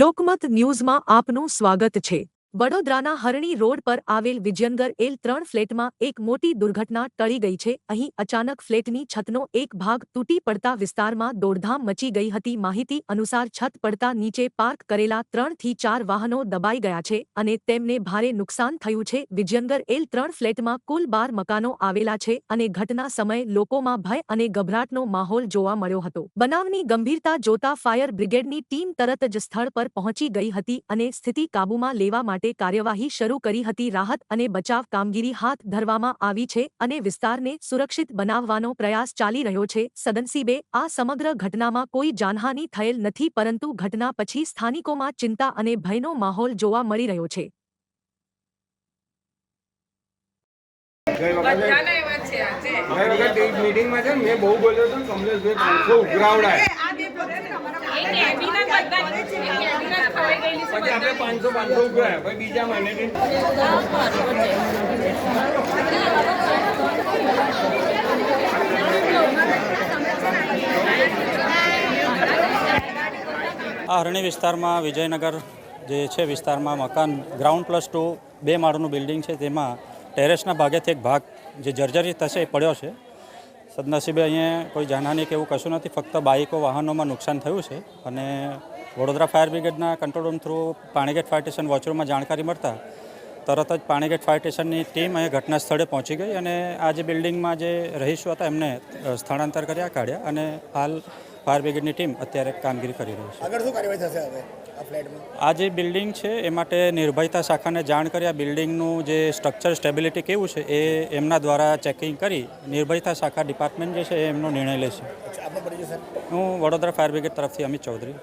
લોકમત ન્યૂઝમાં આપનું સ્વાગત છે। વડોદરાના હરણી રોડ પર આવેલ વિજયનગર L3 ફ્લેટમાં એક મોટી દુર્ઘટના ટળી ગઈ છે। અહીં અચાનક ફ્લેટની છતનો એક ભાગ તૂટી પડતા વિસ્તારમાં દોડધામ મચી ગઈ હતી। માહિતી અનુસાર છત પડતા નીચે પાર્ક કરેલા 3 થી 4 વાહનો દબાઈ ગયા છે અને તેમને ભારે નુકસાન થયું છે। વિજયનગર L3 ફ્લેટમાં કુલ 12 મકાનો આવેલા છે અને ઘટના સમયે લોકોમાં ભય અને ગભરાટનો માહોલ જોવા મળ્યો હતો। બનાવની ગંભીરતા જોતા ફાયર બ્રિગેડની ટીમ તરત જ સ્થળ પર પહોંચી ગઈ હતી અને સ્થિતિ કાબૂમાં લેવા માટે કાર્યવાહી શરૂ કરી હતી। રાહત અને બચાવ કામગીરી હાથ ધરવામાં આવી છે અને વિસ્તારને સુરક્ષિત બનાવવાનો પ્રયાસ ચાલી રહ્યો છે। સદનસીબે આ સમગ્ર ઘટનામાં કોઈ જાનહાનિ થયેલ નથી, પરંતુ ઘટના પછી સ્થાનિકોમાં ચિંતા અને ભયનો માહોલ જોવા મળી રહ્યો છે। મીટિંગમાં છે મેં બહુ બોલ્યો હતો કમલેશભાઈ 500 ઉઘરાવડાય પછી આપણે 500 ઉઘરાય પછી બીજા મહિને આ હરણી વિસ્તારમાં વિજયનગર જે છે વિસ્તારમાં મકાન ગ્રાઉન્ડ +2 2 માળનું બિલ્ડિંગ છે, તેમાં ટેરેસના ભાગેથી એક ભાગ જે જર્જરિત થશે એ પડ્યો છે। સદનસીબે અહીંયા કોઈ જાનહાનિ કે એવું કશું નથી, ફક્ત બાઇકો વાહનોમાં નુકસાન થયું છે અને વડોદરા ફાયર બ્રિગેડના control room through Panigate fire station વોચરૂમમાં જાણકારી મળતા તરત જ પાણીગેટ ફાયર સ્ટેશનની ટીમ અહીં ઘટના સ્થળે પહોંચી ગઈ અને આ જે બિલ્ડિંગમાં જે રહીશો હતા એમને સ્થળાંતર કાઢ્યા અને હાલ ફાયર બ્રિગેડની ટીમ અત્યારે કામગીરી કરી રહી છે। આગળ શું કાર્યવાહી થશે હવે આ ફ્લેટમાં? આ જે બિલ્ડિંગ છે એ માટે નિર્ભયતા શાખાને જાણ કરી આ બિલ્ડિંગનું જે સ્ટ્રક્ચર સ્ટેબિલિટી કેવું છે એ એમના દ્વારા ચેકિંગ કરી નિર્ભયતા શાખા ડિપાર્ટમેન્ટ જે છે એ એમનો નિર્ણય લેશે। આપનો પરિચય સર? હું વડોદરા ફાયર બ્રિગેડ તરફથી અમિત ચૌધરી।